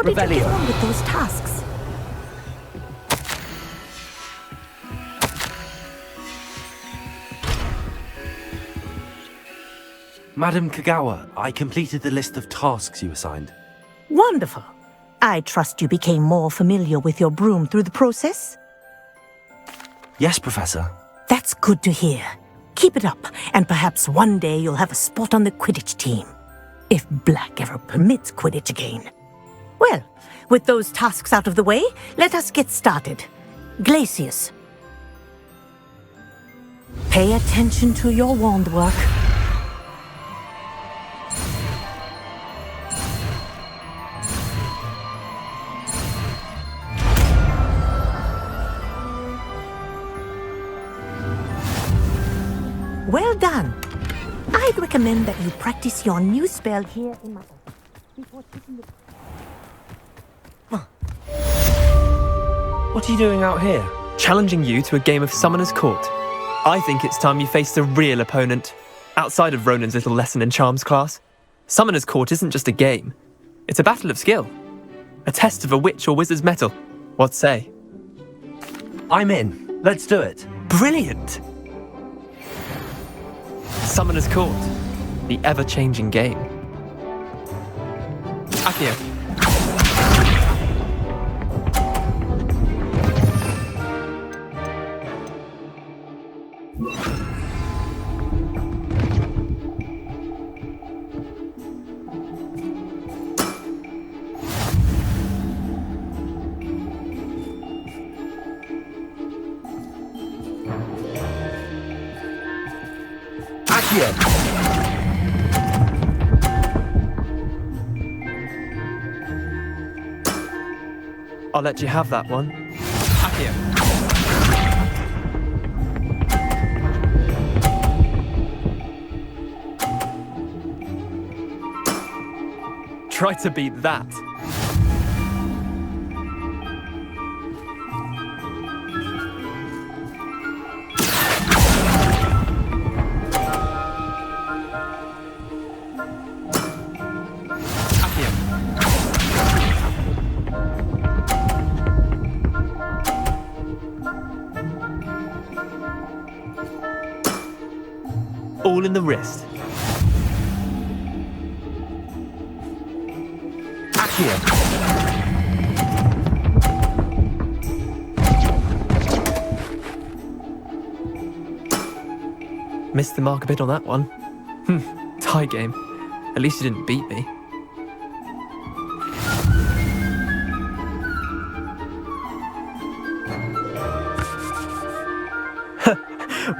did you get on with those tasks? Madam Kagawa, I completed the list of tasks you assigned. Wonderful. I trust you became more familiar with your broom through the process? Yes, Professor. That's good to hear. Keep it up, and perhaps one day you'll have a spot on the Quidditch team. If Black ever permits Quidditch again. Well, with those tasks out of the way, let us get started. Glacius. Pay attention to your wand work. Well done. I'd recommend that you practice your new spell here in my office before taking it. What are you doing out here? Challenging you to a game of Summoner's Court. I think it's time you faced a real opponent. Outside of Ronan's little lesson in Charms class, Summoner's Court isn't just a game. It's a battle of skill. A test of a witch or wizard's mettle. What say? I'm in. Let's do it. Brilliant! Summoner's Court. The ever-changing game. Accio. I'll let you have that one. Accio. Try to beat that. All in the wrist. Accio. Missed the mark a bit on that one. Tie game. At least you didn't beat me.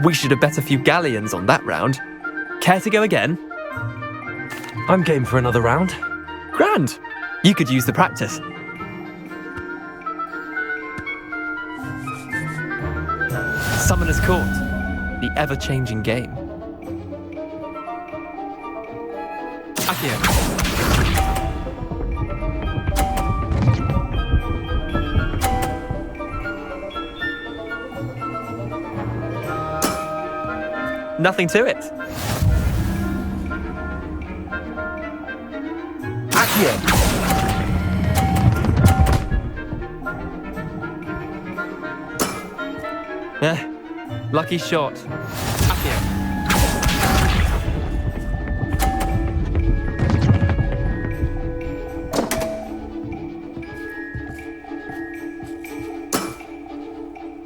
We should have bet a few galleons on that round. Care to go again? I'm game for another round. Grand! You could use the practice. Summoner's Court. The ever-changing game. Accio. Nothing to it. Accio. Lucky shot. Accio.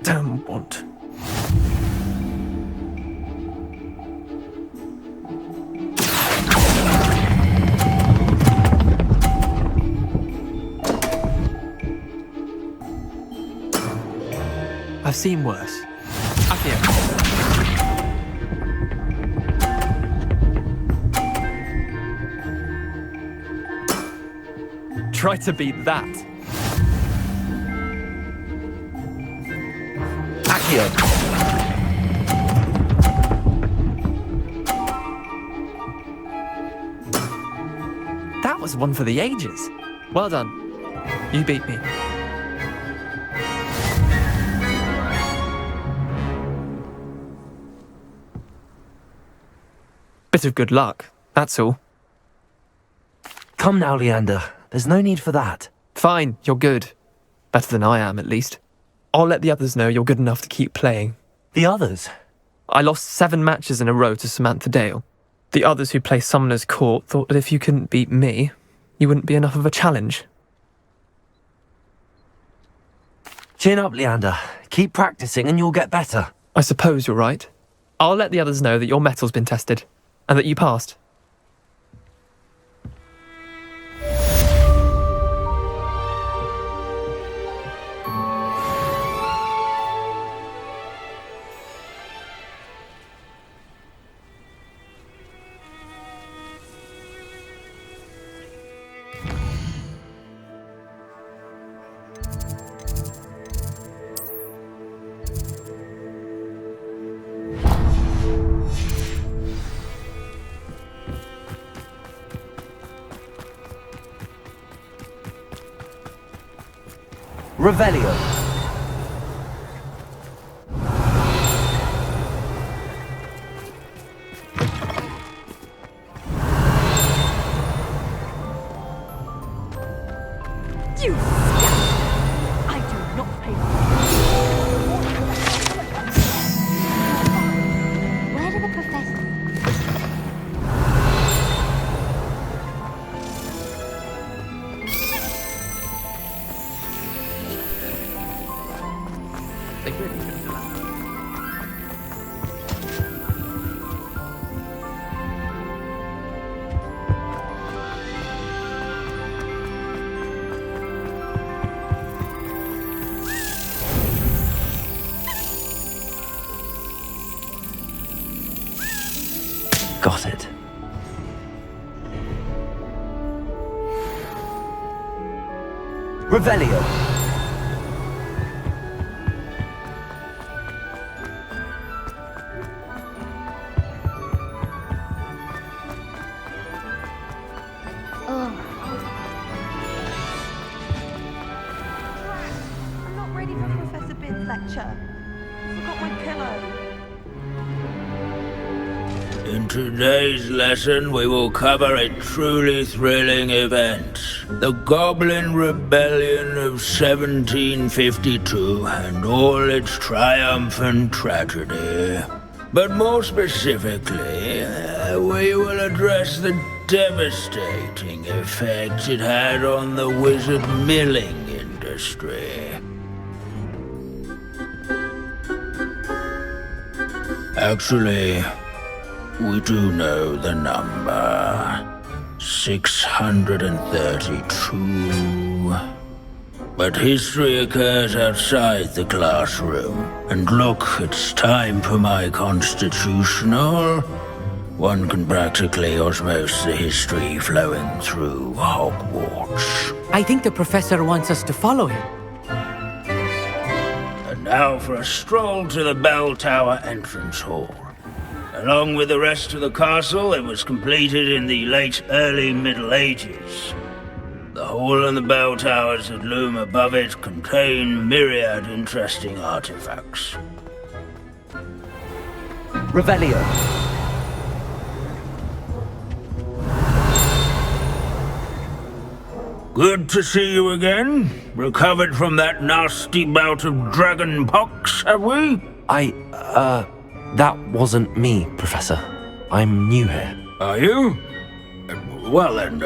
Damn want. I've seen worse. Accio. Try to beat that. Accio. That was one for the ages. Well done. You beat me. Bit of good luck, that's all. Come now, Leander. There's no need for that. Fine, you're good. Better than I am, at least. I'll let the others know you're good enough to keep playing. The others? I lost 7 matches in a row to Samantha Dale. The others who play Summoner's Court thought that if you couldn't beat me, you wouldn't be enough of a challenge. Chin up, Leander. Keep practicing and you'll get better. I suppose you're right. I'll let the others know that your metal's been tested, and that you passed. Revelio. You scum! I do not pay. Where did the professor... Got it. Revelio. I'm not ready for Professor Binn's lecture. I forgot my pillow. In today's lesson, we will cover a truly thrilling event. The Goblin Rebellion of 1752 and all its triumphant tragedy. But more specifically, we will address the devastating effects it had on the wizard milling industry. Actually, we do know the number. 632. But history occurs outside the classroom. And look, it's time for my constitutional. One can practically osmose the history flowing through Hogwarts. I think the professor wants us to follow him. And now for a stroll to the bell tower entrance hall. Along with the rest of the castle, it was completed in the late early Middle Ages. The hall and the bell towers that loom above it contain myriad interesting artifacts. Revelio. Good to see you again. Recovered from that nasty bout of dragon pox, have we? That wasn't me, Professor. I'm new here. Are you? Well then,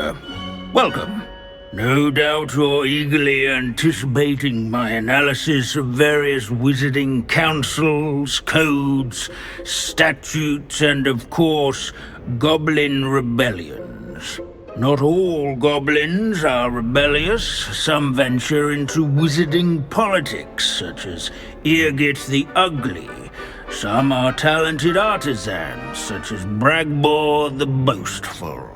welcome. No doubt you're eagerly anticipating my analysis of various wizarding councils, codes, statutes, and of course, goblin rebellions. Not all goblins are rebellious. Some venture into wizarding politics, such as Eargit the Ugly. Some are talented artisans, such as Bragbor the Boastful.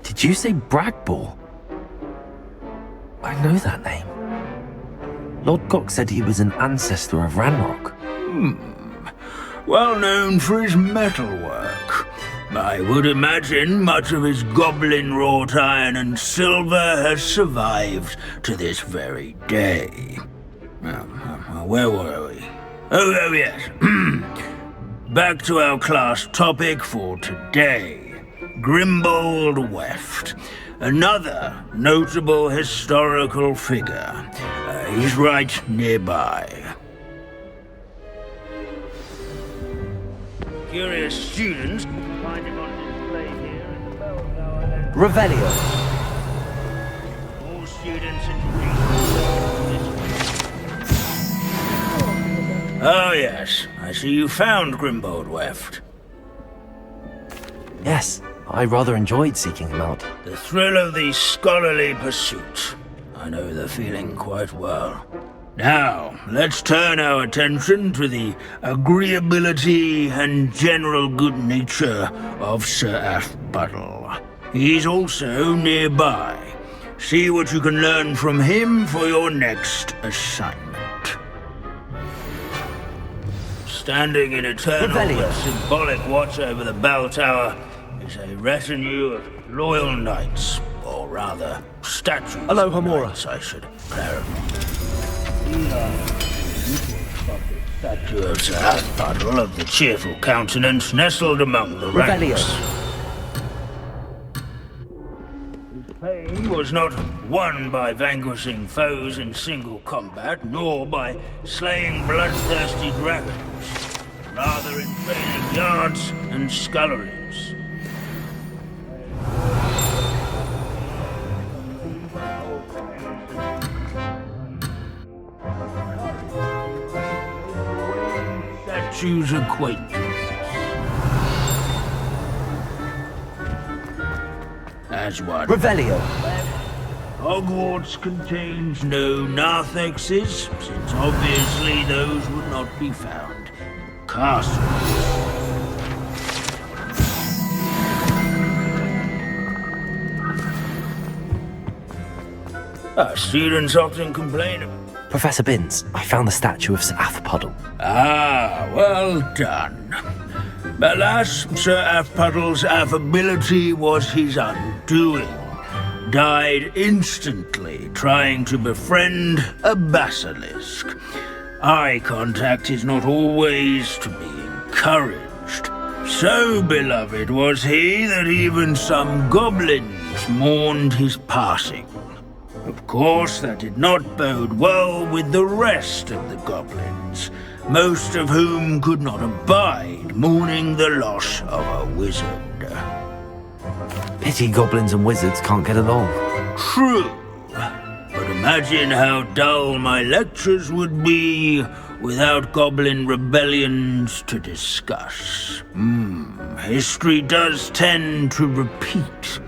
Did you say Bragbor? I know that name. Lord Cock said he was an ancestor of Ranrock. Well known for his metalwork. I would imagine much of his goblin-wrought iron and silver has survived to this very day. Where were we? Oh yes. Back to our class topic for today. Grimbold Weft. another notable historical figure. He's right nearby. Curious students can find him on display here in the bell tower. Revelio. All students introduced themselves. Oh yes, I see you found Grimbold Weft. Yes, I rather enjoyed seeking him out. The thrill of the scholarly pursuit. I know the feeling quite well. Now, let's turn our attention to the agreeability and general good nature of Sir Aphbuttle. He's also nearby. See what you can learn from him for your next assignment. Standing in eternal and symbolic watch over the bell tower is a retinue of loyal knights, or rather, statues. Hello, of Hamura. knights, I should clarify. Statue of Sir Aphbuttle of the cheerful countenance nestled among the ranks. His fame was not won by vanquishing foes in single combat, nor by slaying bloodthirsty dragons, rather in training yards and sculleries. Choose acquaintance. As one. Revelio. Hogwarts contains no narthexes, since obviously those would not be found in castles. Our students often complain about. Professor Binns, I found the statue of Sir Aphbuttle. Ah, well done. Alas, Sir Aphbuttle's affability was his undoing. Died instantly trying to befriend a basilisk. Eye contact is not always to be encouraged. So beloved was he that even some goblins mourned his passing. Of course, that did not bode well with the rest of the goblins, most of whom could not abide mourning the loss of a wizard. Pity goblins and wizards can't get along. True, but imagine how dull my lectures would be without goblin rebellions to discuss. History does tend to repeat.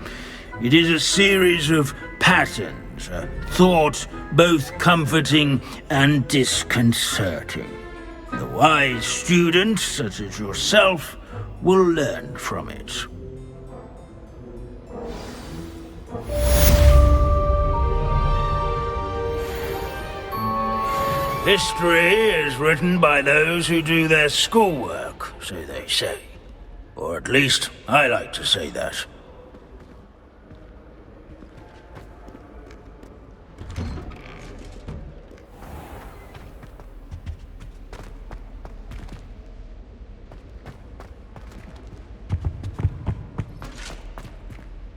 It is a series of patterns, a thought both comforting and disconcerting. The wise student, such as yourself, will learn from it. History is written by those who do their schoolwork, so they say. Or at least, I like to say that.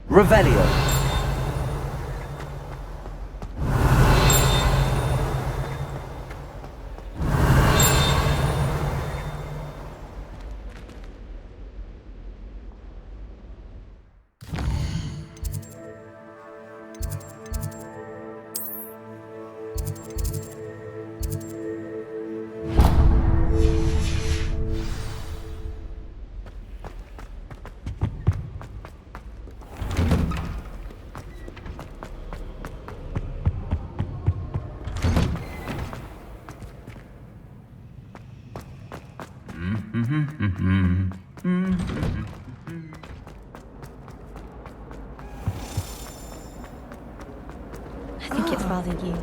Revelio. I think it's rather unique.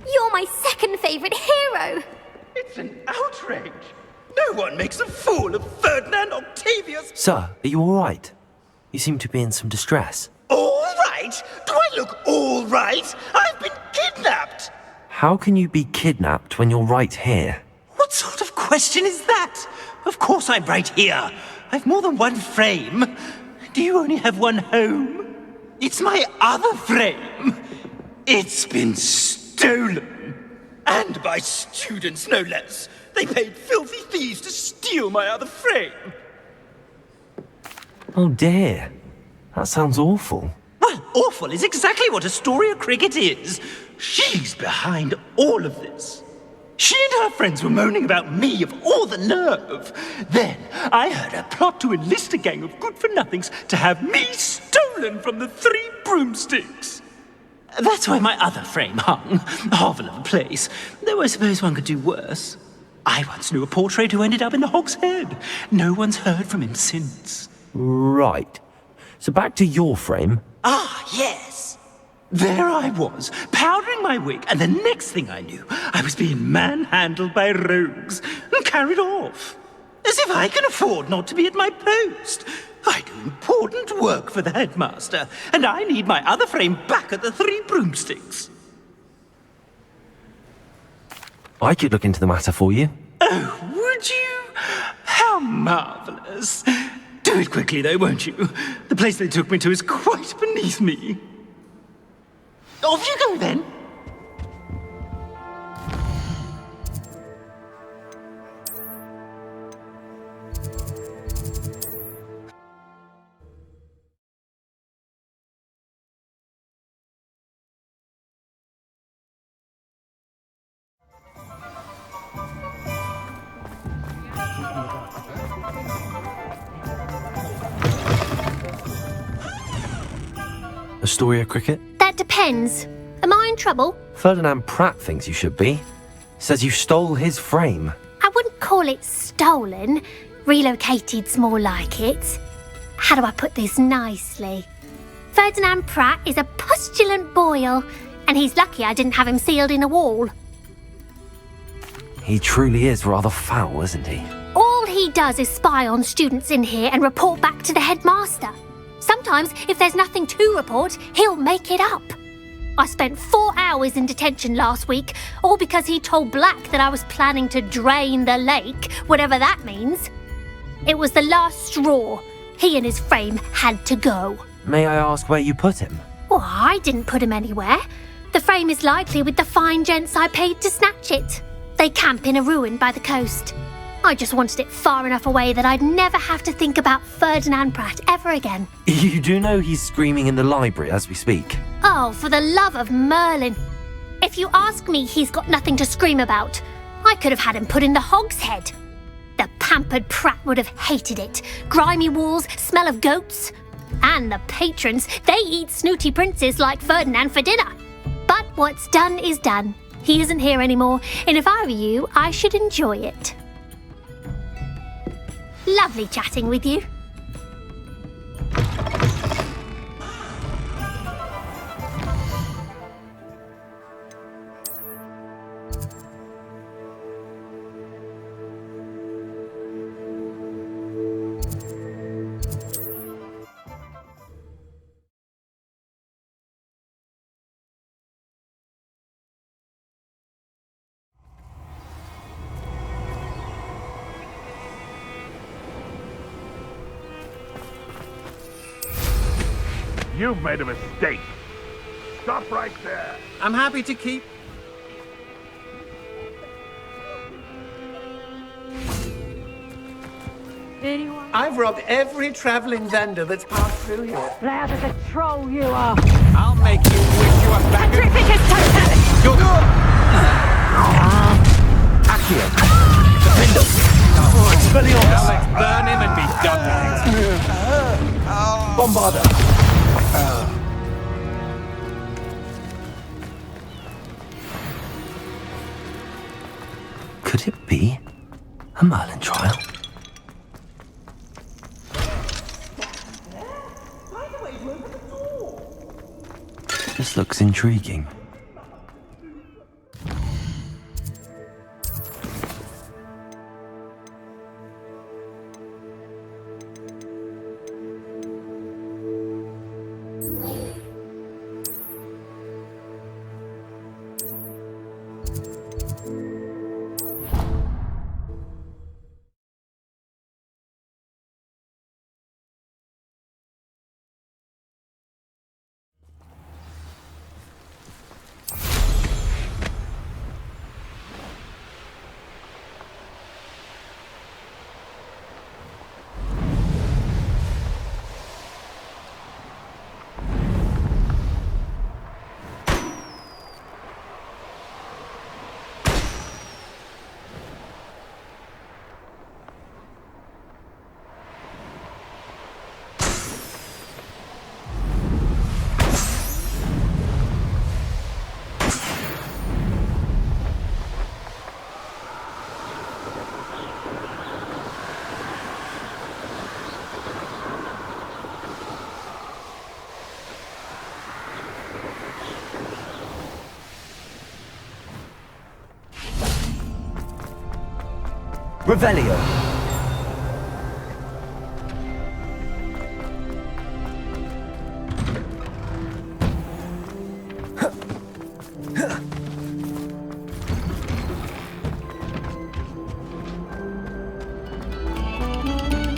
You're my second favorite hero! It's an outrage! No one makes a fool of Ferdinand Octavius! Sir, are you all right? You seem to be in some distress. All right? Do I look all right? I've been kidnapped! How can you be kidnapped when you're right here? What sort of question is that? Of course I'm right here. I've more than one frame. Do you only have one home? It's my other frame. It's been stolen. And by students, no less. They paid filthy thieves to steal my other frame. Oh dear. That sounds awful. Well, awful is exactly what Astoria Cricket is. She's behind all of this. She and her friends were moaning about me, of all the nerve. Then I heard her plot to enlist a gang of good-for-nothings to have me stolen from the Three Broomsticks. That's why my other frame hung. Hovel of a place. Though I suppose one could do worse. I once knew a portrait who ended up in the Hog's Head. No one's heard from him since. Right. So back to your frame. Ah, yes. There I was, powdering my wig, and the next thing I knew, I was being manhandled by rogues and carried off. As if I can afford not to be at my post. I do important work for the headmaster, and I need my other frame back at the Three Broomsticks. I could look into the matter for you. Oh, would you? How marvelous. Do it quickly, though, won't you? The place they took me to is quite beneath me. Off you go, then. Astoria Cricket? That depends. Am I in trouble? Ferdinand Pratt thinks you should be. Says you stole his frame. I wouldn't call it stolen. Relocated's more like it. How do I put this nicely? Ferdinand Pratt is a postulant boil, and he's lucky I didn't have him sealed in a wall. He truly is rather foul, isn't he? All he does is spy on students in here and report back to the headmaster. Sometimes, if there's nothing to report, he'll make it up. I spent 4 hours in detention last week, all because he told Black that I was planning to drain the lake, whatever that means. It was the last straw. He and his frame had to go. May I ask where you put him? Well, I didn't put him anywhere. The frame is likely with the fine gents I paid to snatch it. They camp in a ruin by the coast. I just wanted it far enough away that I'd never have to think about Ferdinand Pratt ever again. You do know he's screaming in the library as we speak. Oh, for the love of Merlin. If you ask me, he's got nothing to scream about. I could have had him put in the Hog's Head. The pampered Pratt would have hated it. Grimy walls, smell of goats. And the patrons, they eat snooty princes like Ferdinand for dinner. But what's done is done. He isn't here anymore, and if I were you, I should enjoy it. Lovely chatting with you. You've made a mistake. Stop right there. I'm happy to keep. Anyone? I've robbed every traveling vendor that's passed through here. Loud as a troll you are. I'll make you wish you were back in... Terrific as totally! You're good! Accio. Expelliarmus. Now let's burn him and be done with it. Bombarda. Could it be a Merlin trial? This looks intriguing. Revelio.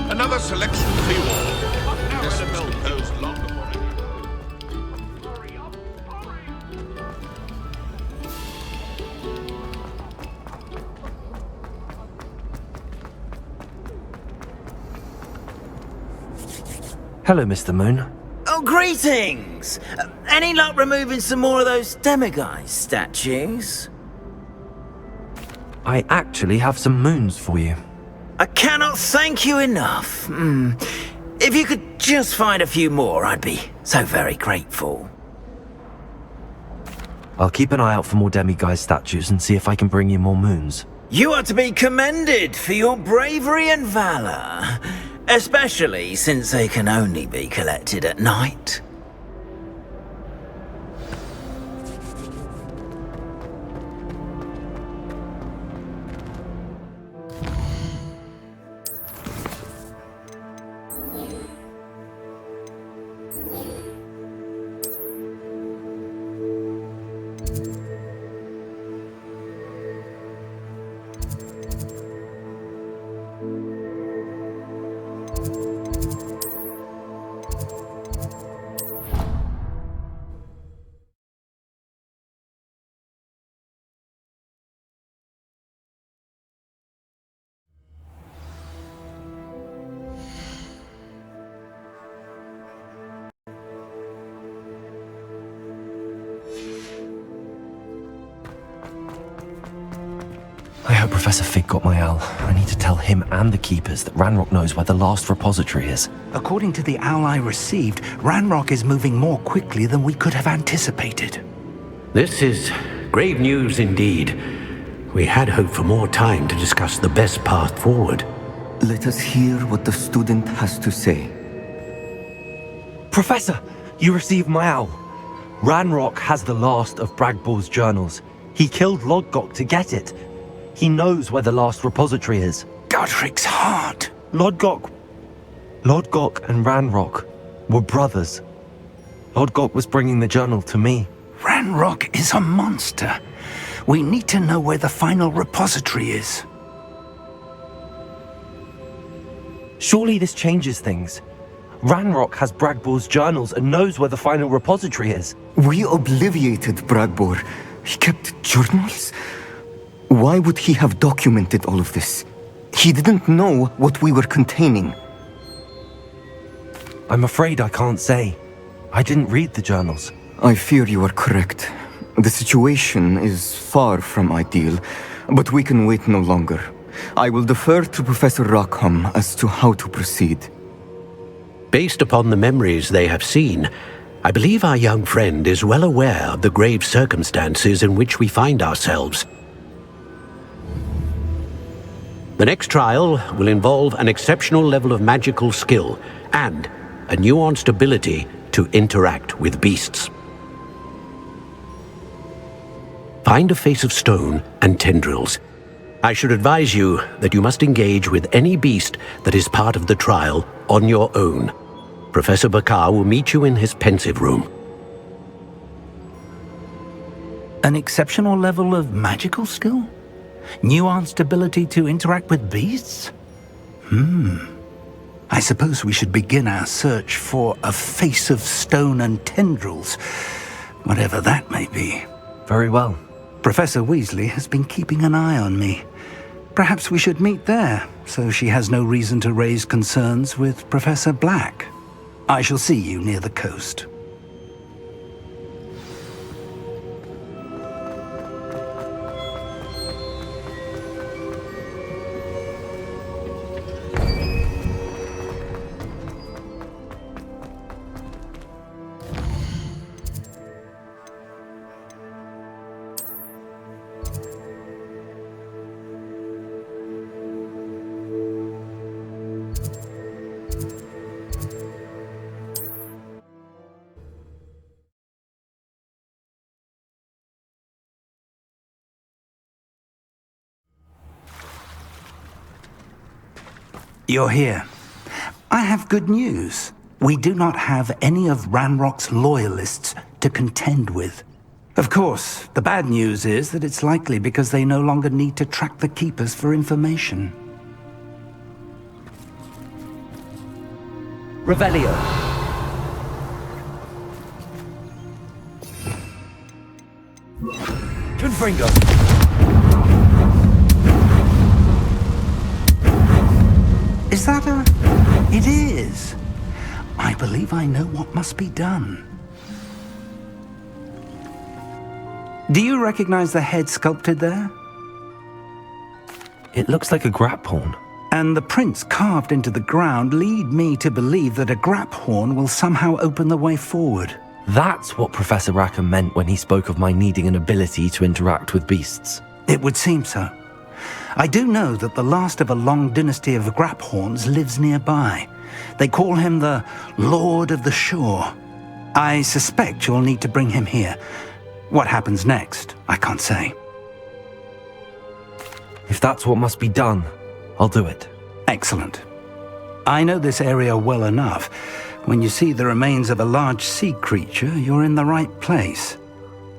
Another selection for you all. This was composed long before I... Hurry up! Hello, Mr. Moon. Oh, greetings! Any luck removing some more of those demiguise statues? I actually have some moons for you. I cannot thank you enough. If you could just find a few more, I'd be so very grateful. I'll keep an eye out for more demiguise statues and see if I can bring you more moons. You are to be commended for your bravery and valour, especially since they can only be collected at night. I hope Professor Fig got my owl. I need to tell him and the Keepers that Ranrock knows where the last repository is. According to the owl I received, Ranrock is moving more quickly than we could have anticipated. This is grave news indeed. We had hoped for more time to discuss the best path forward. Let us hear what the student has to say. Professor, you received my owl. Ranrock has the last of Bragball's journals. He killed Lodgok to get it. He knows where the last repository is. Godric's heart. Lodgok and Ranrock were brothers. Lodgok was bringing the journal to me. Ranrock is a monster. We need to know where the final repository is. Surely this changes things. Ranrock has Bragball's journals and knows where the final repository is. We obliviated Bragbor. He kept journals? Why would he have documented all of this? He didn't know what we were containing. I'm afraid I can't say. I didn't read the journals. I fear you are correct. The situation is far from ideal, but we can wait no longer. I will defer to Professor Rockham as to how to proceed. Based upon the memories they have seen, I believe our young friend is well aware of the grave circumstances in which we find ourselves. The next trial will involve an exceptional level of magical skill and a nuanced ability to interact with beasts. Find a face of stone and tendrils. I should advise you that you must engage with any beast that is part of the trial on your own. Professor Bakar will meet you in his pensive room. An exceptional level of magical skill? Nuanced ability to interact with beasts? I suppose we should begin our search for a face of stone and tendrils, whatever that may be. Very well. Professor Weasley has been keeping an eye on me. Perhaps we should meet there, so she has no reason to raise concerns with Professor Black. I shall see you near the coast. You're here. I have good news. We do not have any of Ranrock's loyalists to contend with. Of course, the bad news is that it's likely because they no longer need to track the Keepers for information. Revelio. Confringo. Is that a... It is. I believe I know what must be done. Do you recognize the head sculpted there? It looks like a grap horn. And the prints carved into the ground lead me to believe that a grap horn will somehow open the way forward. That's what Professor Rackham meant when he spoke of my needing an ability to interact with beasts. It would seem so. I do know that the last of a long dynasty of Graphorns lives nearby. They call him the Lord of the Shore. I suspect you'll need to bring him here. What happens next, I can't say. If that's what must be done, I'll do it. Excellent. I know this area well enough. When you see the remains of a large sea creature, you're in the right place.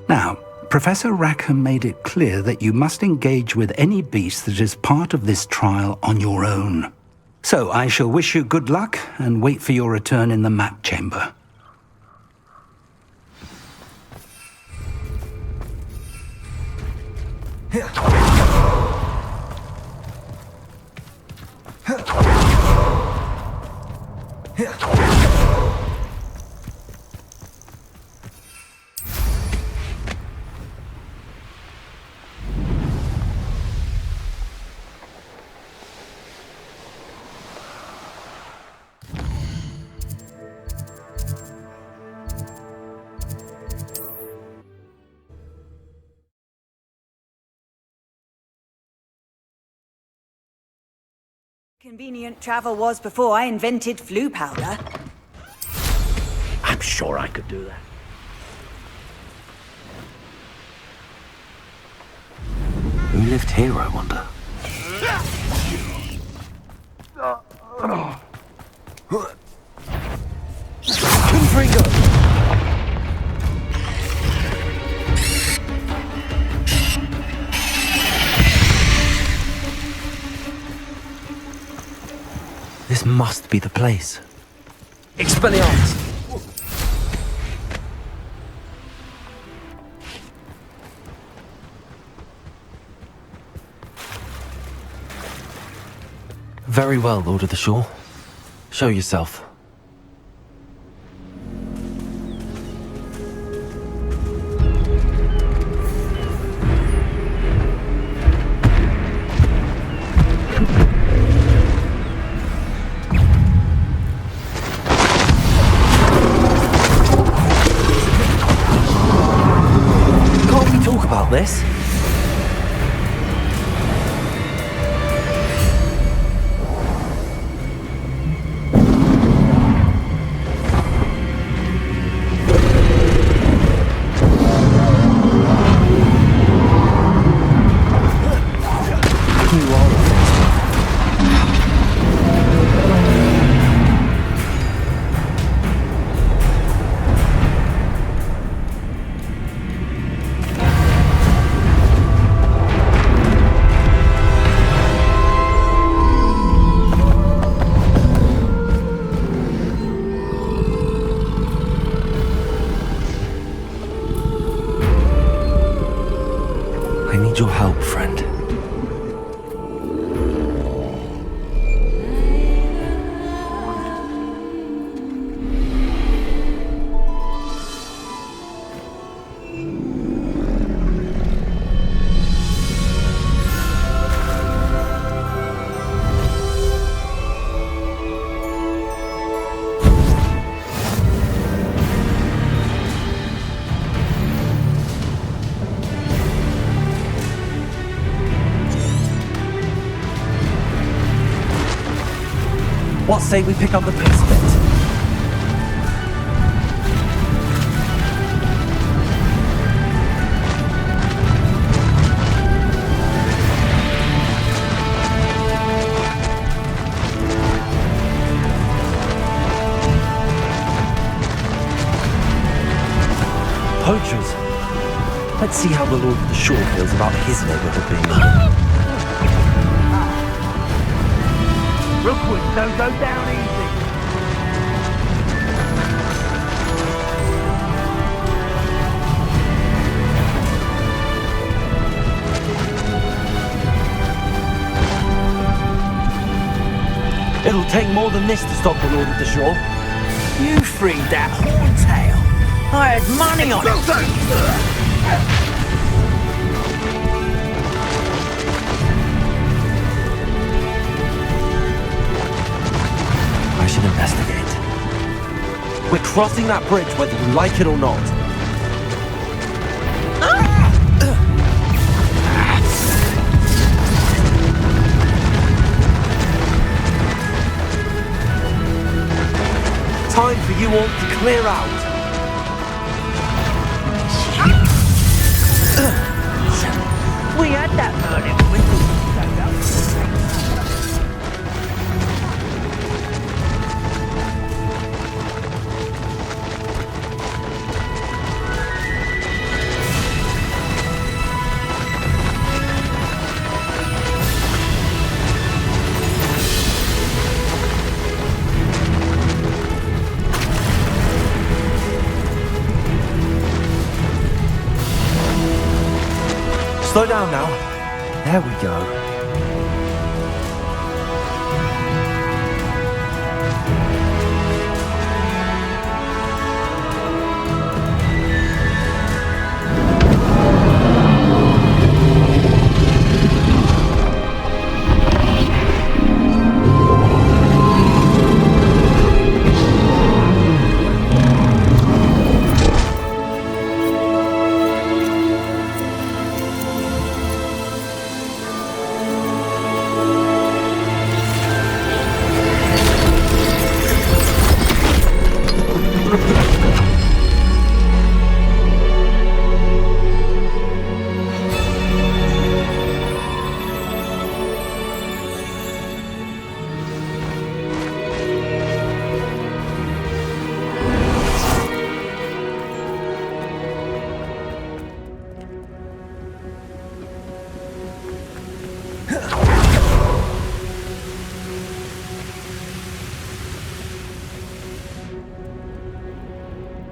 Now, Professor Rackham made it clear that you must engage with any beast that is part of this trial on your own. So I shall wish you good luck and wait for your return in the map chamber. Convenient travel was before I invented flu powder. I'm sure I could do that. Who lived here, I wonder? Confringo! This must be the place. Expelliarmus! Very well, Lord of the Shore. Show yourself. This? Your help, friend. What say we pick up the pace a bit? poachers. Let's see how the Lord of the Shore feels about his neighborhood being... Rookwood, don't go down easy. It'll take more than this to stop the Lord of the Shore. You freed that horntail. I had money on it. I should investigate. We're crossing that bridge whether you like it or not. Time for you all to clear out. We had that Merlin when we showed up. Slow down now. There we go.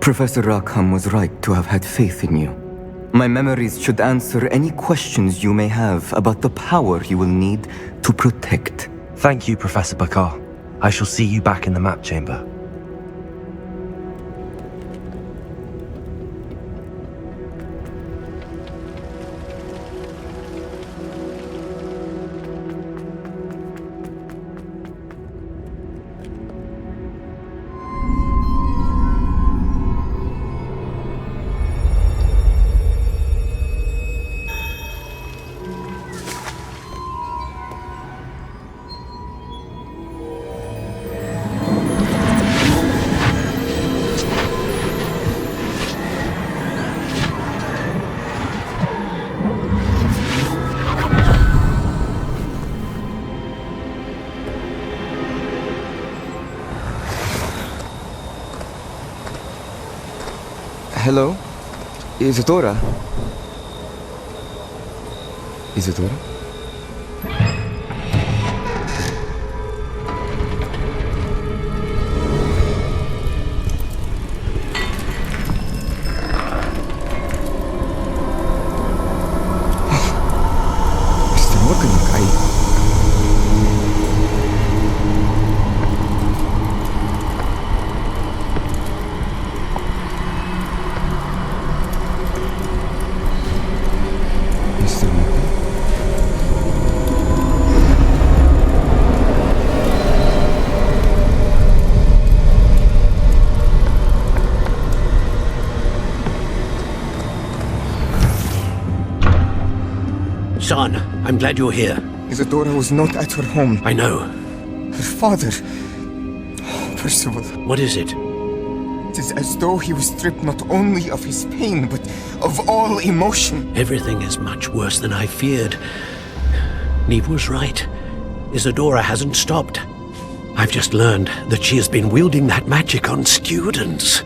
Professor Rackham was right to have had faith in you. My memories should answer any questions you may have about the power you will need to protect. Thank you, Professor Bakar. I shall see you back in the map chamber. Hello? Isadora? Isadora? Mr. Morgan, Son, I'm glad you're here. Isadora was not at her home. I know. Her father... Oh, Percival. What is it? It is as though he was stripped not only of his pain, but of all emotion. Everything is much worse than I feared. Neve was right. Isadora hasn't stopped. I've just learned that she has been wielding that magic on students.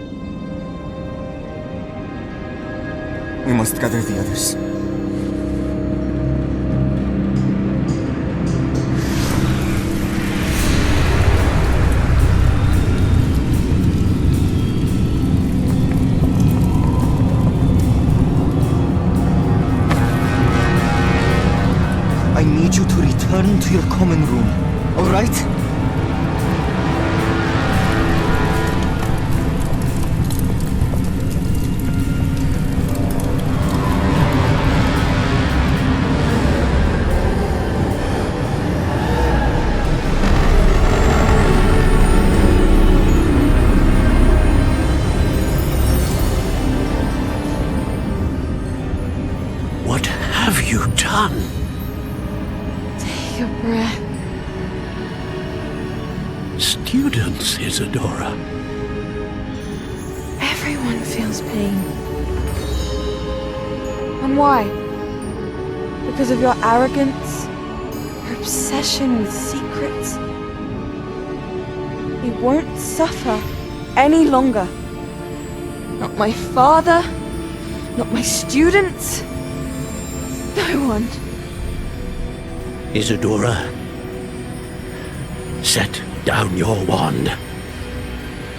We must gather the others. I need you to return to your common room, all right? What have you done? Take a breath. Students, Isadora. Everyone feels pain. And why? Because of your arrogance? Your obsession with secrets? He won't suffer any longer. Not my father, not my students, no one. Isadora, set down your wand.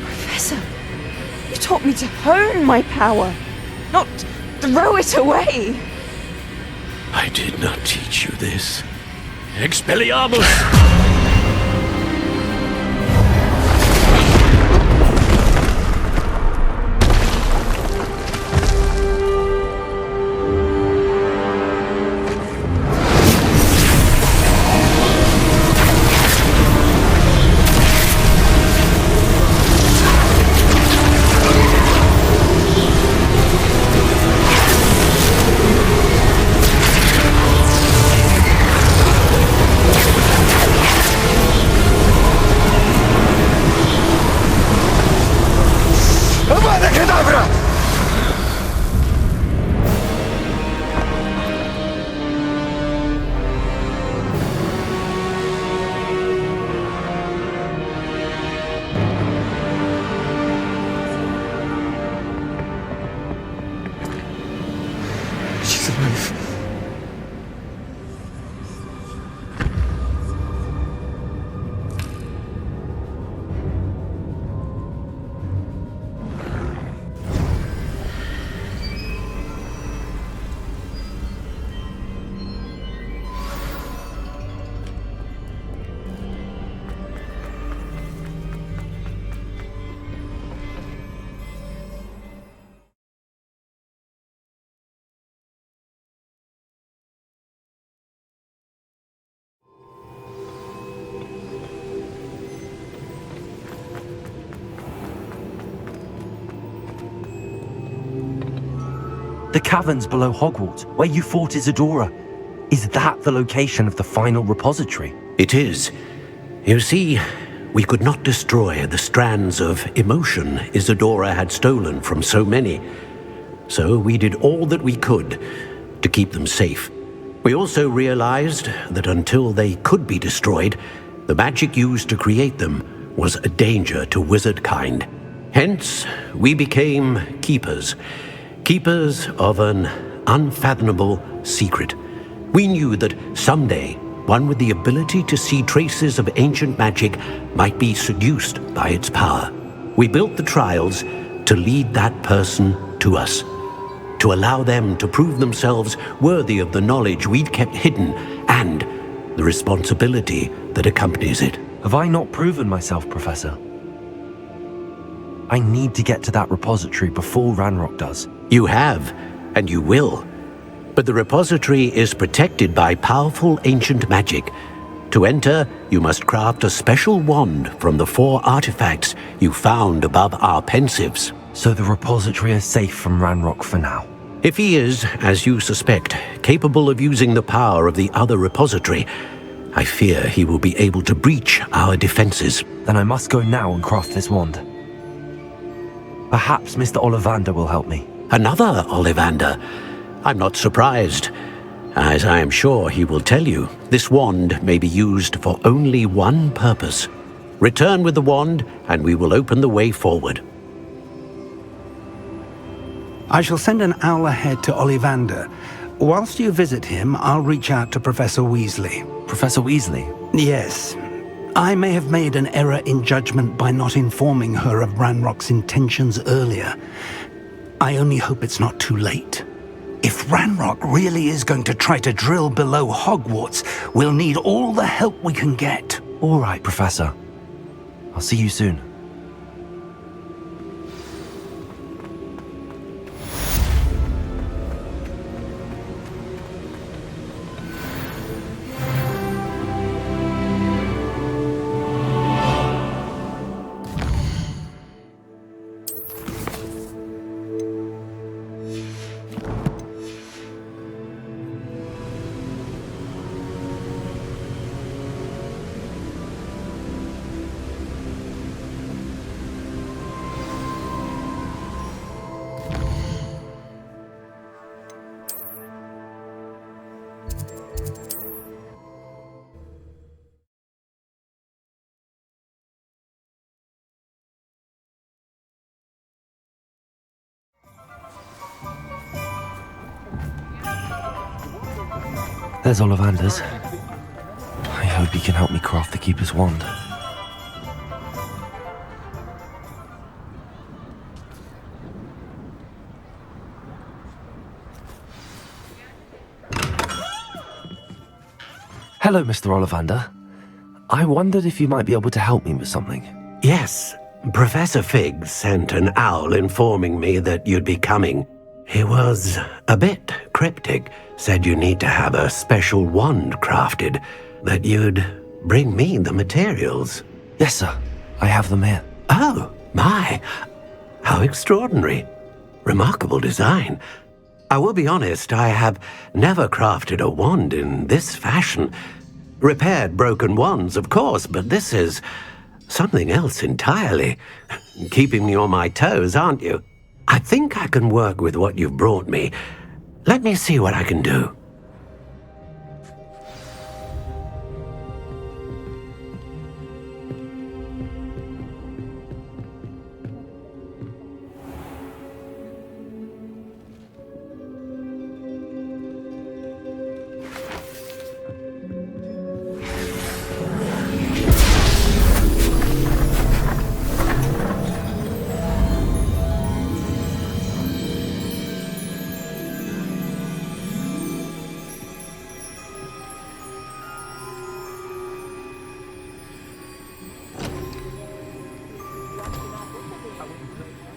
Professor, you taught me to hone my power, not throw it away. I did not teach you this. Expelliarmus! She's alive. The caverns below Hogwarts, where you fought Isadora. Is that the location of the final repository? It is. You see, we could not destroy the strands of emotion Isadora had stolen from so many. So we did all that we could to keep them safe. We also realized that until they could be destroyed, the magic used to create them was a danger to wizard kind. Hence, we became keepers. Keepers of an unfathomable secret. We knew that someday, one with the ability to see traces of ancient magic might be seduced by its power. We built the trials to lead that person to us, to allow them to prove themselves worthy of the knowledge we'd kept hidden and the responsibility that accompanies it. Have I not proven myself, Professor? I need to get to that repository before Ranrock does. You have, and you will. But the repository is protected by powerful ancient magic. To enter, you must craft a special wand from the 4 artifacts you found above our pensives. So the repository is safe from Ranrock for now? If he is, as you suspect, capable of using the power of the other repository, I fear he will be able to breach our defenses. Then I must go now and craft this wand. Perhaps Mr. Ollivander will help me. Another Ollivander? I'm not surprised. As I am sure he will tell you, this wand may be used for only one purpose. Return with the wand, and we will open the way forward. I shall send an owl ahead to Ollivander. Whilst you visit him, I'll reach out to Professor Weasley. Professor Weasley? Yes. I may have made an error in judgment by not informing her of Ranrock's intentions earlier. I only hope it's not too late. If Ranrock really is going to try to drill below Hogwarts, we'll need all the help we can get. All right, Professor. I'll see you soon. There's Ollivander's. I hope he can help me craft the Keeper's Wand. Hello, Mr. Ollivander. I wondered if you might be able to help me with something. Yes, Professor Fig sent an owl informing me that you'd be coming. He was a bit cryptic, said you need to have a special wand crafted, that you'd bring me the materials. Yes, sir. I have them here. Oh, my. How extraordinary. Remarkable design. I will be honest, I have never crafted a wand in this fashion. Repaired broken wands, of course, but this is something else entirely. Keeping me on my toes, aren't you? I think I can work with what you've brought me. Let me see what I can do.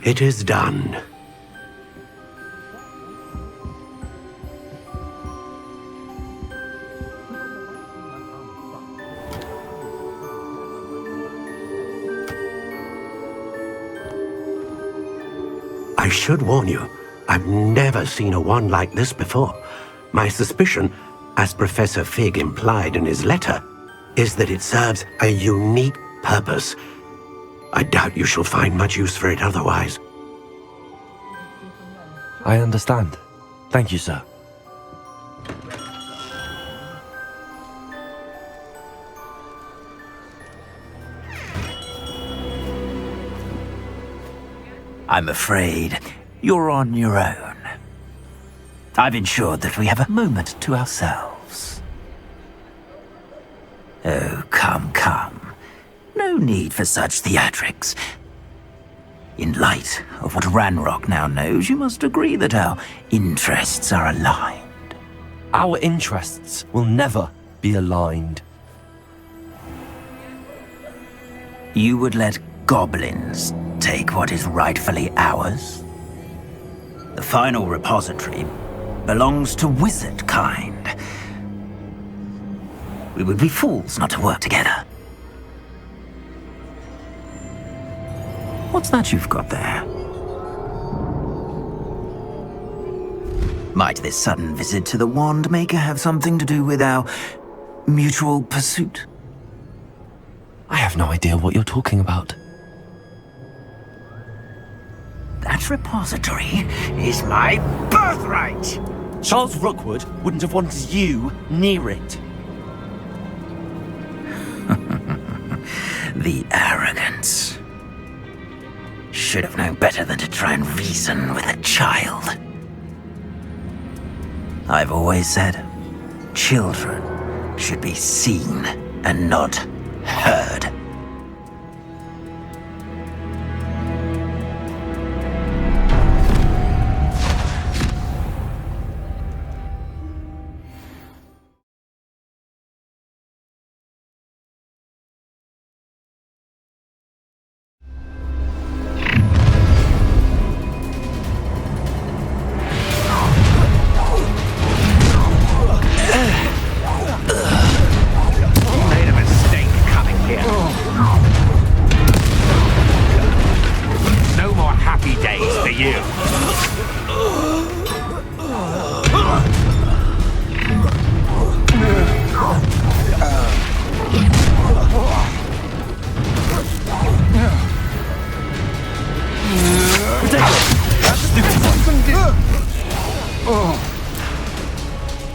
It is done. I should warn you, I've never seen a wand like this before. My suspicion, as Professor Fig implied in his letter, is that it serves a unique purpose. I doubt you shall find much use for it otherwise. I understand. Thank you, sir. I'm afraid you're on your own. I've ensured that we have a moment to ourselves. Oh, come, come. No need for such theatrics. In light of what Ranrock now knows, you must agree that our interests are aligned. Our interests will never be aligned. You would let goblins take what is rightfully ours? The final repository belongs to wizard kind. We would be fools not to work together. What's that you've got there? Might this sudden visit to the Wand Maker have something to do with our mutual pursuit? I have no idea what you're talking about. That repository is my birthright! Charles Rookwood wouldn't have wanted you near it. The arrogance. should have known better than to try and reason with a child. I've always said, children should be seen and not heard.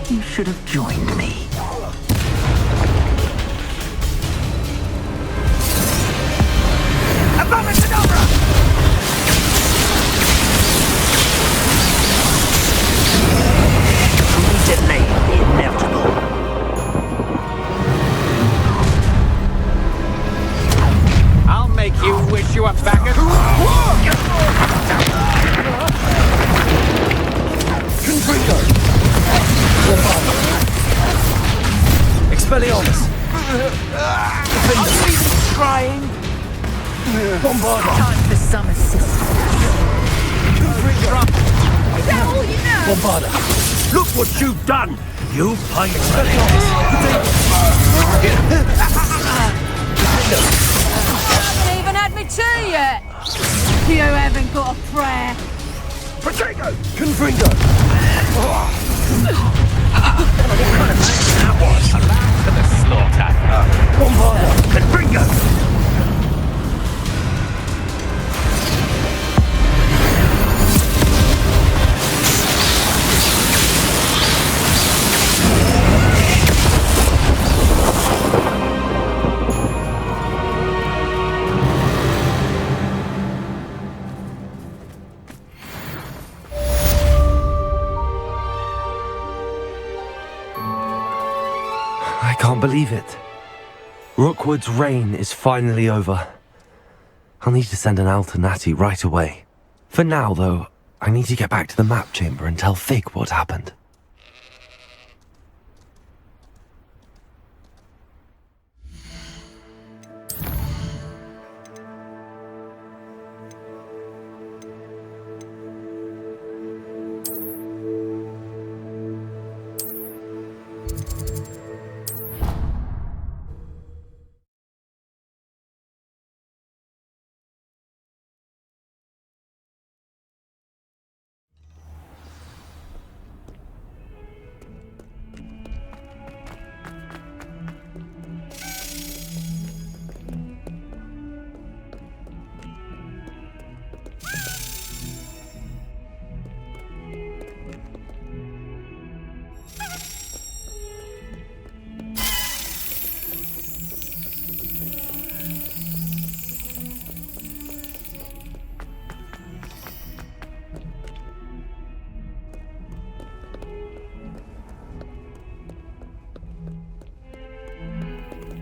You should have joined me. Delay the inevitable. I'll make you wish you were back at... Expelliarmus! Trying. Bombarda! Time for some assistance. Is that all you know? Bombarda! Look what you've done! You pay Haven't even had me tea yet. You haven't got a prayer. Protego! Confringo! That was a lamb to the slaughter. Bombarda! Confringo! I can't believe it. Rookwood's reign is finally over. I'll need to send an Alternati right away. For now, though, I need to get back to the map chamber and tell Fig what happened.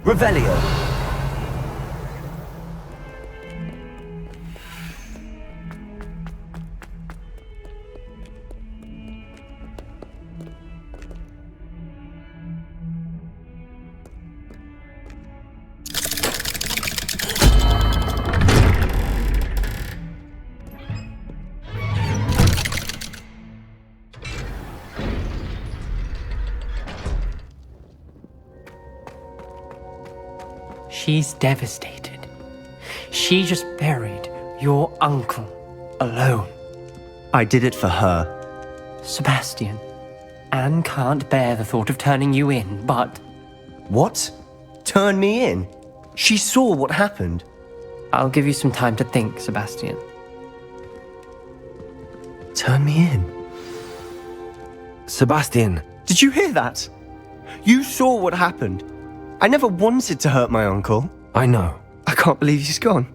Revelio. She's devastated. She just buried your uncle alone. I did it for her. Sebastian, Anne can't bear the thought of turning you in, but... What? Turn me in? She saw what happened. I'll give you some time to think, Sebastian. Turn me in? Sebastian. Did you hear that? You saw what happened. I never wanted to hurt my uncle. I know. I can't believe he's gone.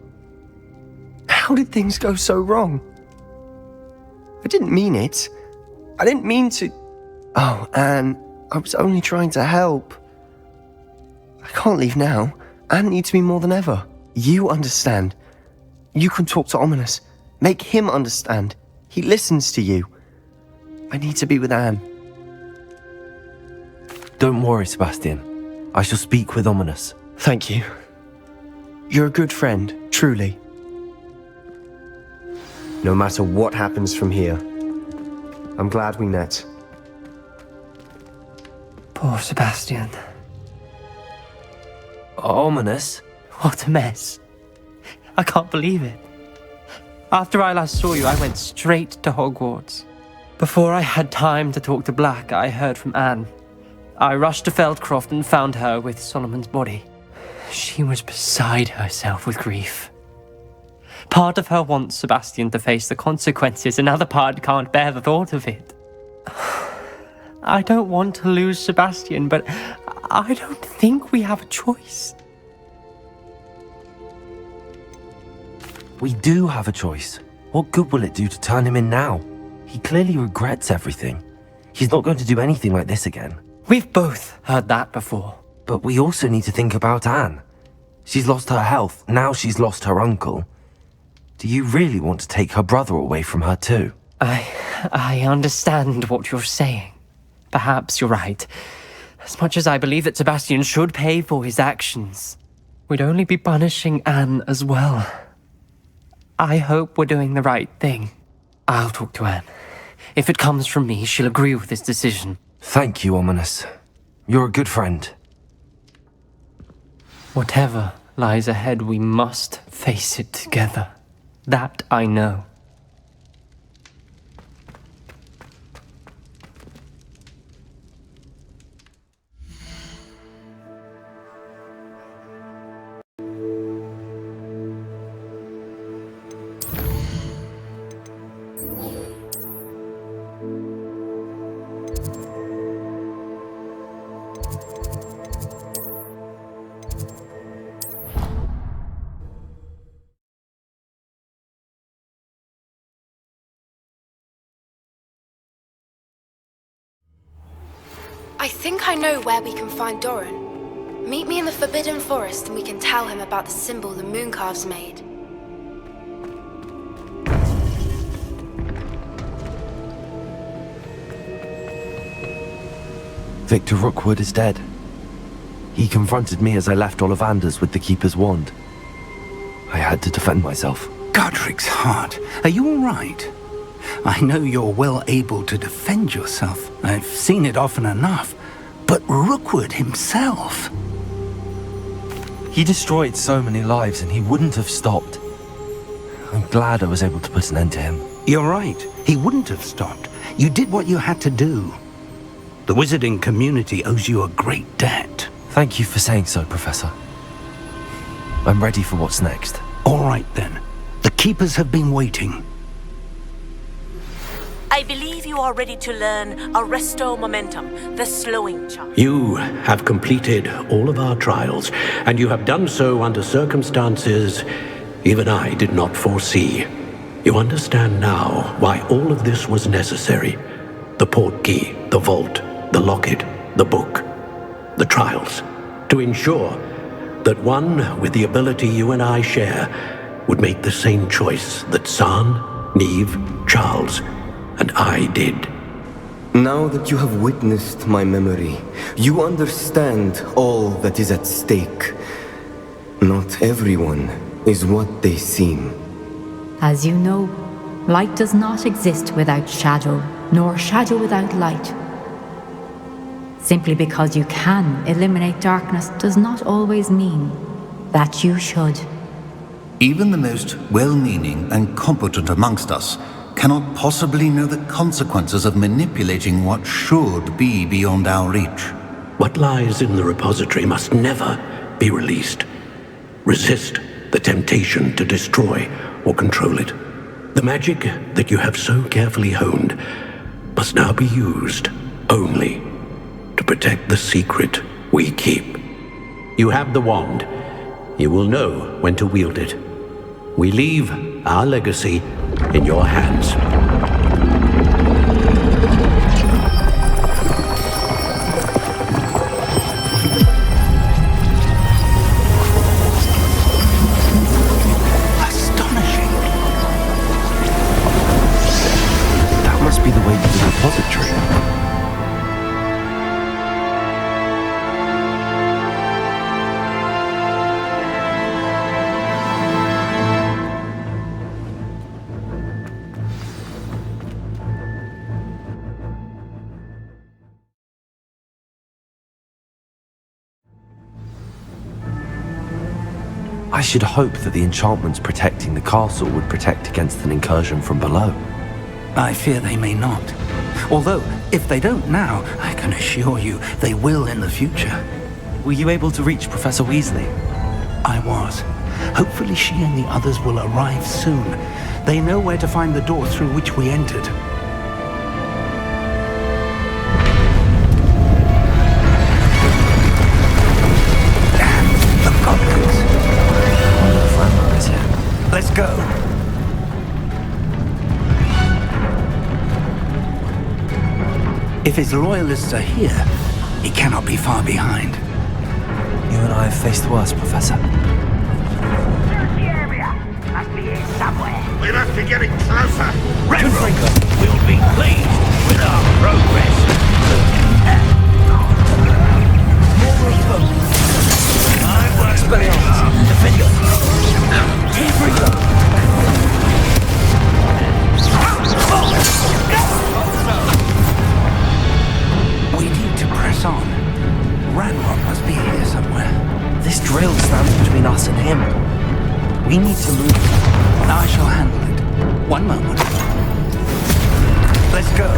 How How did things go so wrong? I didn't mean it. I didn't mean to... Oh, Anne, I was only trying to help. I can't leave now. Anne needs me more than ever. You understand. You can talk to Ominous. Make him understand. He listens to you. I need to be with Anne. Don't worry, Sebastian. I shall speak with Ominous. Thank you. You're a good friend, truly. No matter what happens from here, I'm glad we met. Poor Sebastian. Ominous? What a mess. I can't believe it. After I last saw you, I went straight to Hogwarts. Before I had time to talk to Black, I heard from Anne. I rushed to Feldcroft and found her with Solomon's body. She was beside herself with grief. Part of her wants Sebastian to face the consequences, another part can't bear the thought of it. I don't want to lose Sebastian, but I don't think we have a choice. We do have a choice. What good will it do to turn him in now? He clearly regrets everything. He's not going to do anything like this again. We've both heard that before. But we also need to think about Anne. She's lost her health, now she's lost her uncle. Do you really want to take her brother away from her too? I understand what you're saying. Perhaps you're right. As much as I believe that Sebastian should pay for his actions, we'd only be punishing Anne as well. I hope we're doing the right thing. I'll talk to Anne. If it comes from me, she'll agree with this decision. Thank you, Ominous. You're a good friend. Whatever lies ahead, we must face it together. That I know. I think I know where we can find Doran. Meet me in the Forbidden Forest and we can tell him about the symbol the Mooncalves made. Victor Rookwood is dead. He confronted me as I left Ollivander's with the Keeper's wand. I had to defend myself. Godric's heart, are you all right? I know you're well able to defend yourself. I've seen it often enough. But Rookwood himself... He destroyed so many lives and he wouldn't have stopped. I'm glad I was able to put an end to him. You're right. He wouldn't have stopped. You did what you had to do. The wizarding community owes you a great debt. Thank you for saying so, Professor. I'm ready for what's next. All right, then. The Keepers have been waiting. I believe you are ready to learn Arresto Momentum, the slowing charm. You have completed all of our trials, and you have done so under circumstances even I did not foresee. You understand now why all of this was necessary. The portkey, the vault, the locket, the book, the trials. To ensure that one with the ability you and I share would make the same choice that San, Neve, Charles, and I did. Now that you have witnessed my memory, you understand all that is at stake. Not everyone is what they seem. As you know, light does not exist without shadow, nor shadow without light. Simply because you can eliminate darkness does not always mean that you should. Even the most well-meaning and competent amongst us cannot possibly know the consequences of manipulating what should be beyond our reach. What lies in the repository must never be released. Resist the temptation to destroy or control it. The magic that you have so carefully honed must now be used only to protect the secret we keep. You have the wand. You will know when to wield it. We leave our legacy, in your hands. Astonishing. That must be the way to the repository. I should hope that the enchantments protecting the castle would protect against an incursion from below. I fear they may not. Although, if they don't now, I can assure you they will in the future. Were you able to reach Professor Weasley? I was. Hopefully she and the others will arrive soon. They know where to find the door through which we entered. Let's go. If his loyalists are here, he cannot be far behind. You and I have faced worse, Professor. Search the area. Must be here somewhere. We must be getting closer. Redbreaker will be pleased with our progress. More of them. I work. Expelliarmus. Defend yourself. We need to press on. Ranrock must be here somewhere. This drill stands between us and him. We need to move. I shall handle it. One moment. Let's go.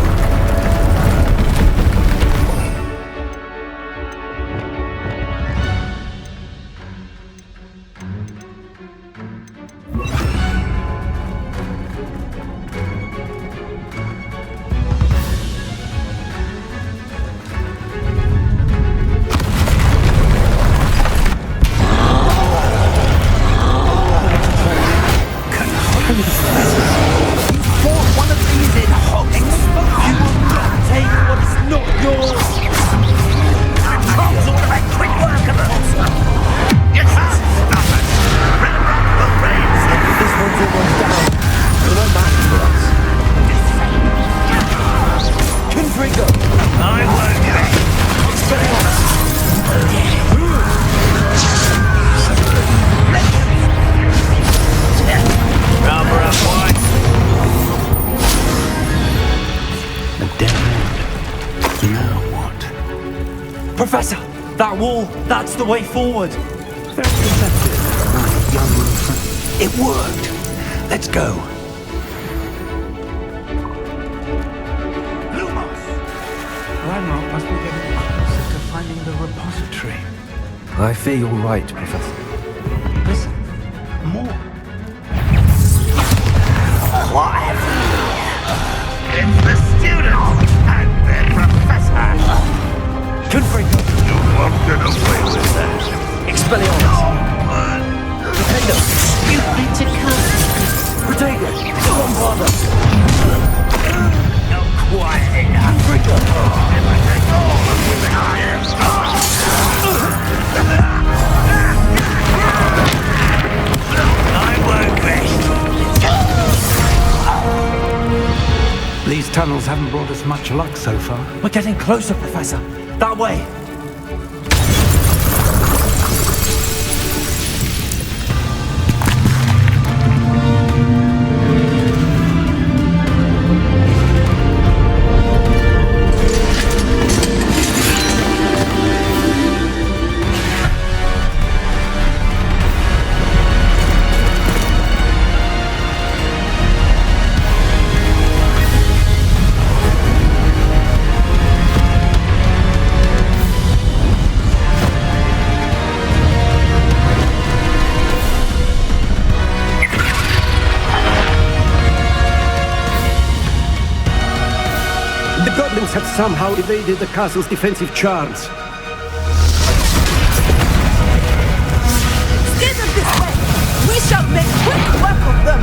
Professor! That wall! That's the way forward! Very effective, my young friend. It worked! Let's go. Lumos! Ranrock must be getting closer to finding the repository. I fear you're right, Professor. Listen, more. What have you? It's the students and their professor. Confringo! You won't get away with that. Expelliarmus! Defender! You need to come. Protego! Bombarda! Not quite enough. Confringo! Never take all of women I won't rest. These tunnels haven't brought us much luck so far. We're getting closer, Professor. That way. The goblins have somehow evaded the castle's defensive charms. Steer them this way! We shall make quick work of them!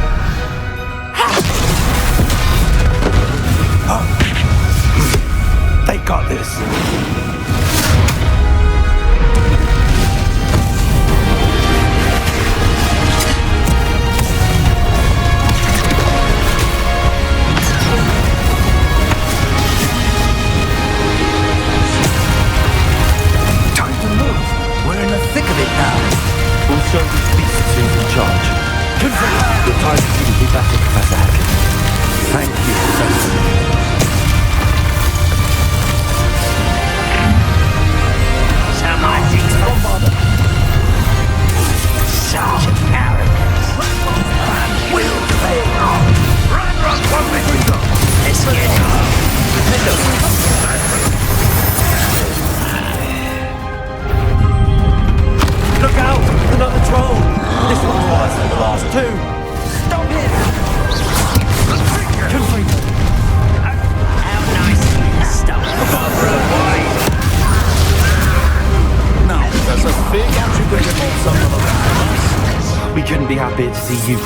see you,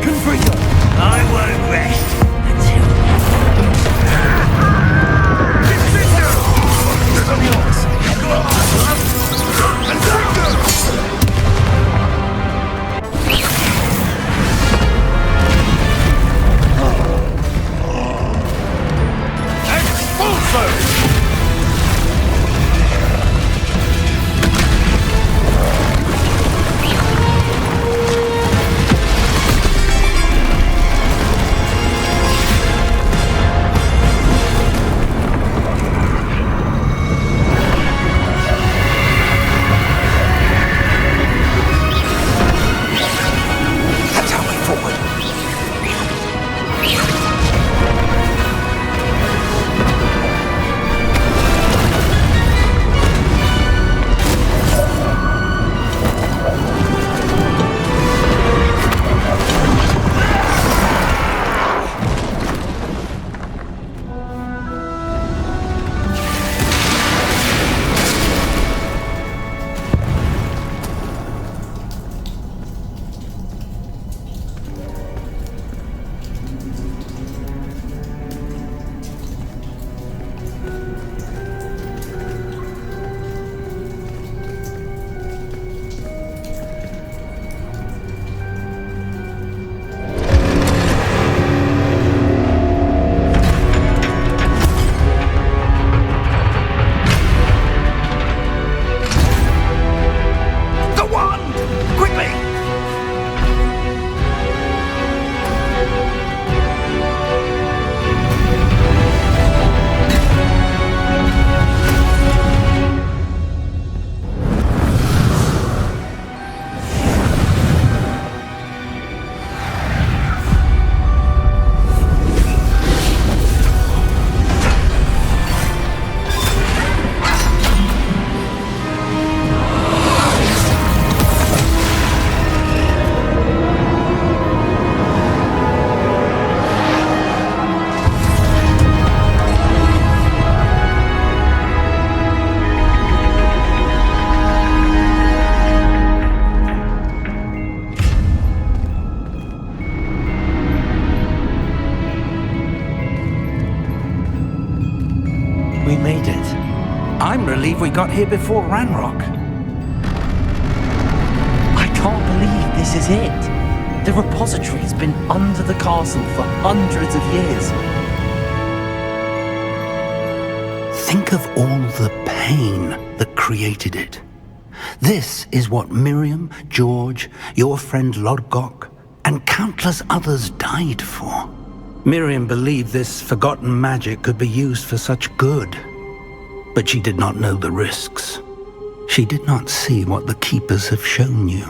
Confringo! I won't rest until... We made it. I'm relieved we got here before Ranrock. I can't believe this is it. The repository has been under the castle for hundreds of years. Think of all the pain that created it. This is what Miriam, George, your friend Lodgok, and countless others died for. Miriam believed this forgotten magic could be used for such good, but she did not know the risks. She did not see what the Keepers have shown you,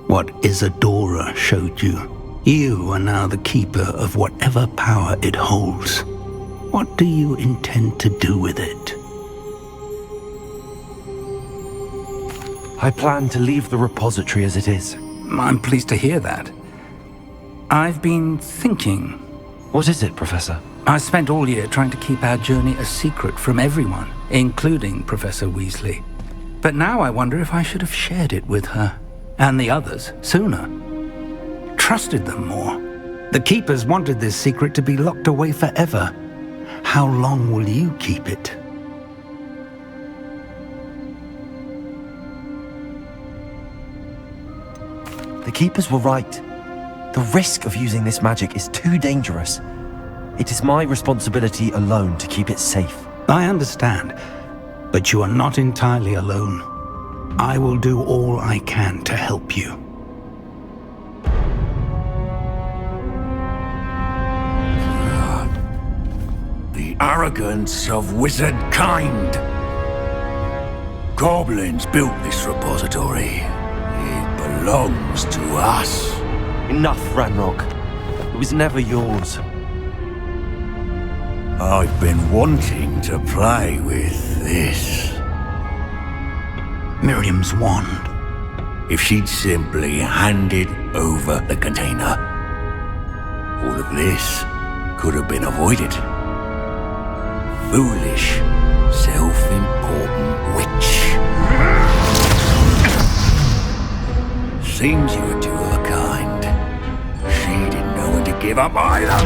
what Isadora showed you. You are now the Keeper of whatever power it holds. What do you intend to do with it? I plan to leave the repository as it is. I'm pleased to hear that. I've been thinking. What is it, Professor? I spent all year trying to keep our journey a secret from everyone, including Professor Weasley. But now I wonder if I should have shared it with her, and the others, sooner. Trusted them more. The Keepers wanted this secret to be locked away forever. How long will you keep it? The Keepers were right. The risk of using this magic is too dangerous. It is my responsibility alone to keep it safe. I understand, but you are not entirely alone. I will do all I can to help you. The arrogance of wizard kind. Goblins built this repository. It belongs to us. Enough, Ranrock. It was never yours. I've been wanting to play with this. Miriam's wand. If she'd simply handed over the container, all of this could have been avoided. Foolish, self-important witch. Seems you were two of the give up either.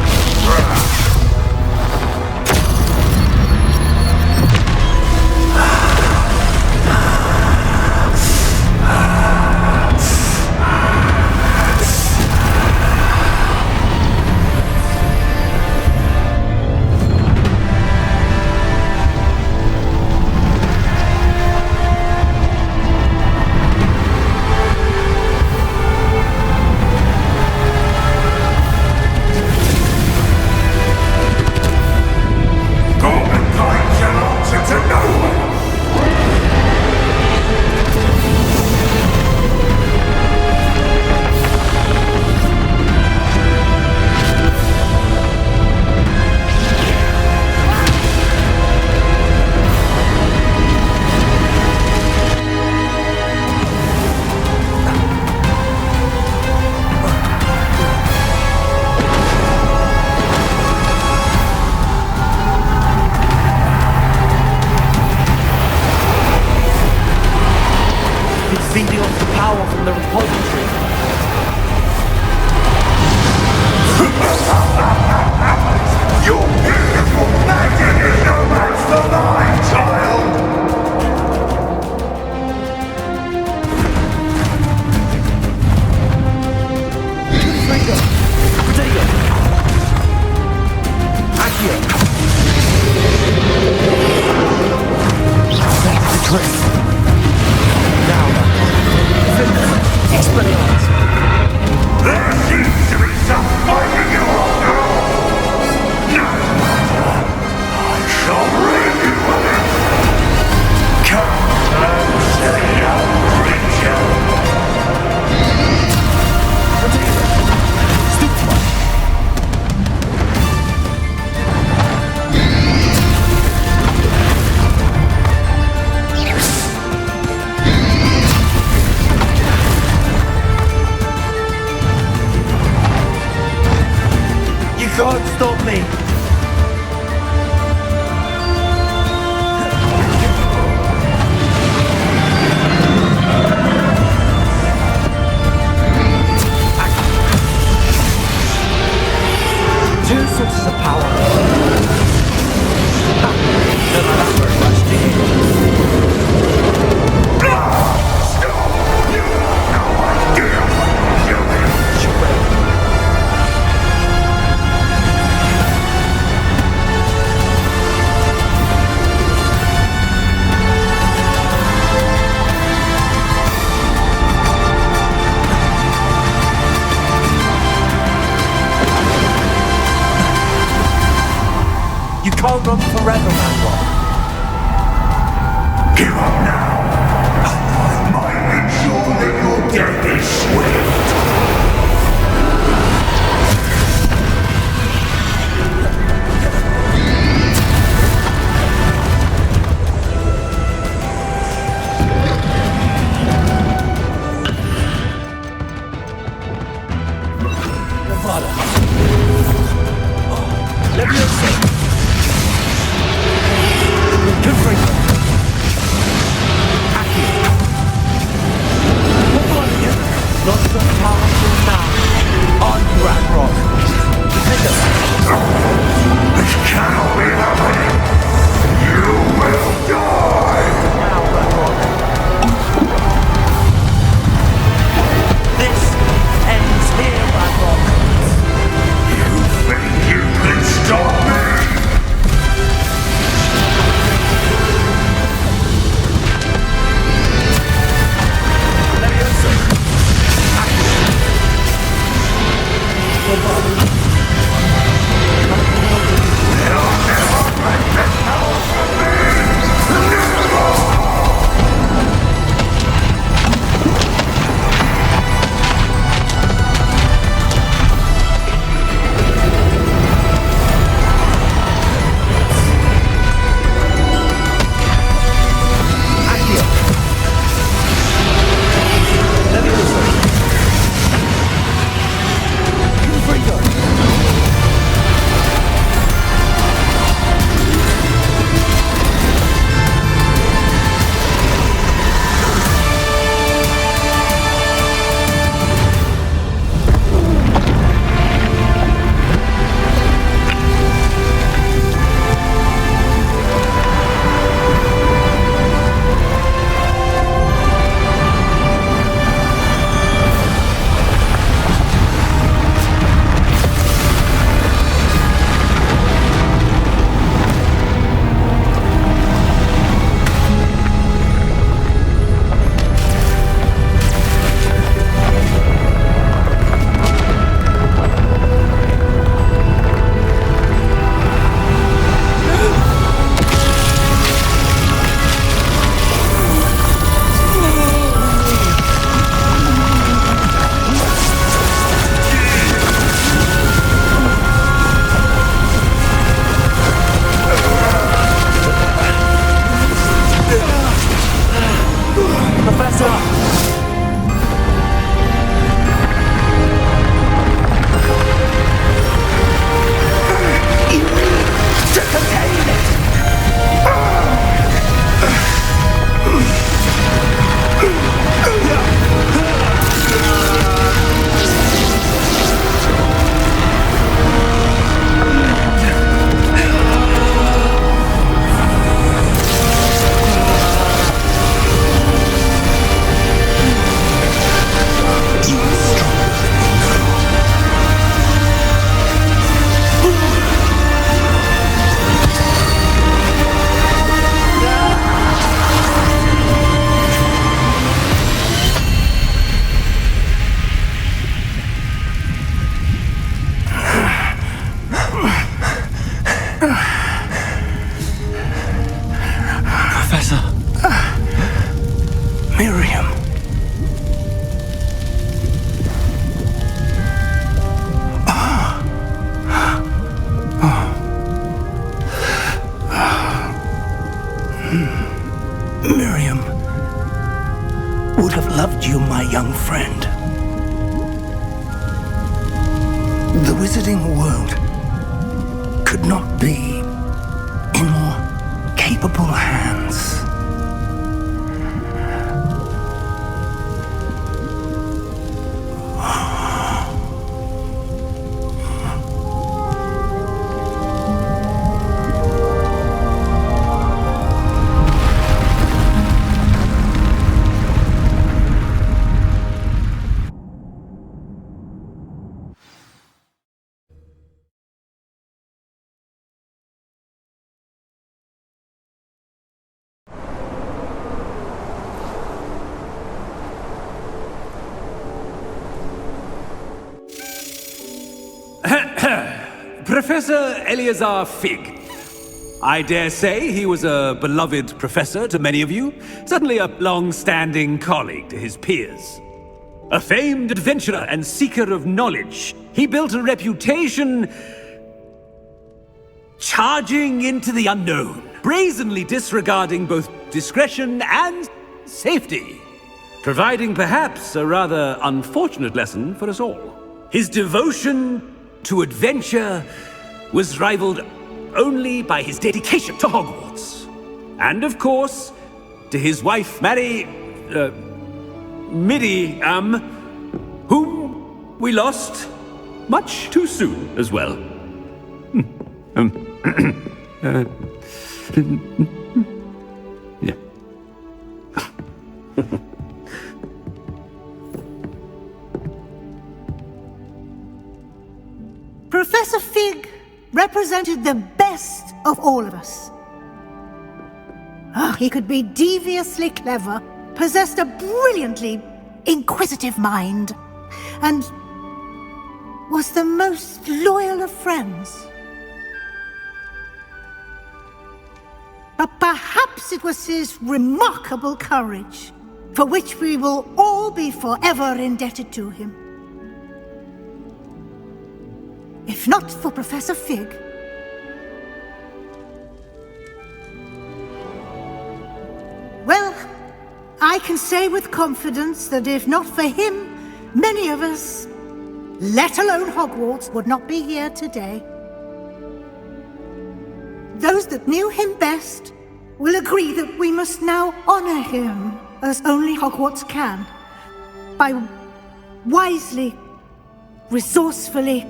Feeding off the power from the repository. Your beautiful magic is no match for mine, child! Freedom! Potato! Accio! That's the trick! There seems to be some fighting you after all! No matter, I shall rid you of it! Come close, young creature! God, stop me! Two sources of power. That's very much to You have no idea what you're doing! You can't run forever, Ranrock. Give up now! I might ensure that your death is swift! Nevada. Leviosa. Confringo. Accio. Not so powerful now. On Ranrock. This cannot be happening! You will die! Now, Ranrock. This ends here, Ranrock. You think you can stop me? you, my young friend. The wizarding world could not be in more capable hands. Professor Eleazar Fig. I dare say he was a beloved professor to many of you, certainly a long-standing colleague to his peers. A famed adventurer and seeker of knowledge, he built a reputation charging into the unknown, brazenly disregarding both discretion and safety, providing perhaps a rather unfortunate lesson for us all. His devotion to adventure was rivaled only by his dedication to Hogwarts. And of course, to his wife, Miriam, whom we lost much too soon as well. Yeah. Professor Fig represented the best of all of us. He could be deviously clever, possessed a brilliantly inquisitive mind, and was the most loyal of friends. But perhaps it was his remarkable courage, for which we will all be forever indebted to him. If not for Professor Fig, well, I can say with confidence that if not for him, many of us, let alone Hogwarts, would not be here today. Those that knew him best will agree that we must now honor him as only Hogwarts can, by wisely, resourcefully,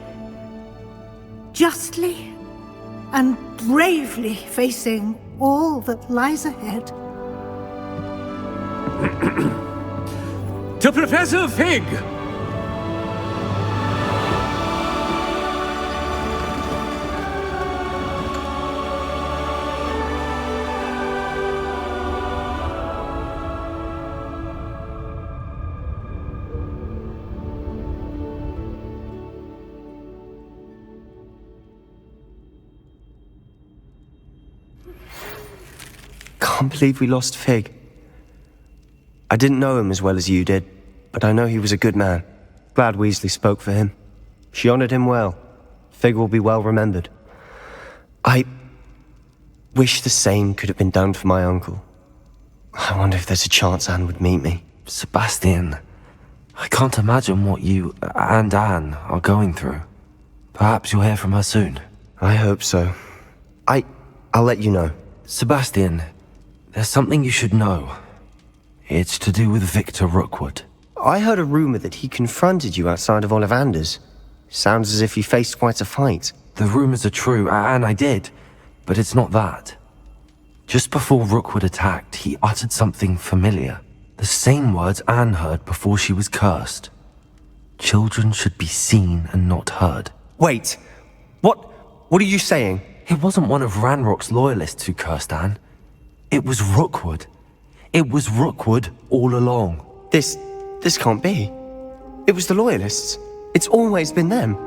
justly and bravely facing all that lies ahead. To Professor Fig! Can't believe we lost Fig. I didn't know him as well as you did, but I know he was a good man. Glad Weasley spoke for him. She honored him well. Fig will be well remembered. I wish the same could have been done for my uncle. I wonder if there's a chance Anne would meet me. Sebastian, I can't imagine what you and Anne are going through. Perhaps you'll hear from her soon. I hope so. I'll let you know. Sebastian, there's something you should know. It's to do with Victor Rookwood. I heard a rumor that he confronted you outside of Ollivander's. Sounds as if he faced quite a fight. The rumors are true, and I did, but it's not that. Just before Rookwood attacked, he uttered something familiar. The same words Anne heard before she was cursed. Children should be seen and not heard. Wait, what are you saying? It wasn't one of Ranrock's loyalists who cursed Anne. It was Rookwood. It was Rookwood all along. This can't be. It was the loyalists. It's always been them.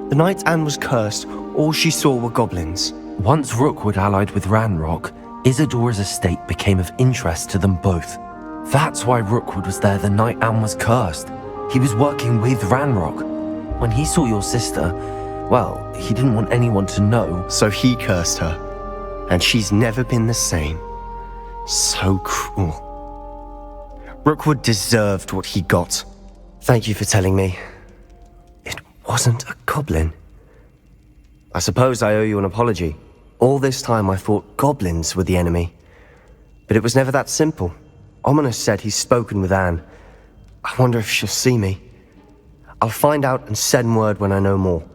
The night Anne was cursed, all she saw were goblins. Once Rookwood allied with Ranrock, Isadora's estate became of interest to them both. That's why Rookwood was there the night Anne was cursed. He was working with Ranrock. When he saw your sister, well, he didn't want anyone to know. So he cursed her. And she's never been the same. So cruel. Rookwood deserved what he got. Thank you for telling me. It wasn't a goblin. I suppose I owe you an apology. All this time I thought goblins were the enemy. But it was never that simple. Ominous said he's spoken with Anne. I wonder if she'll see me. I'll find out and send word when I know more.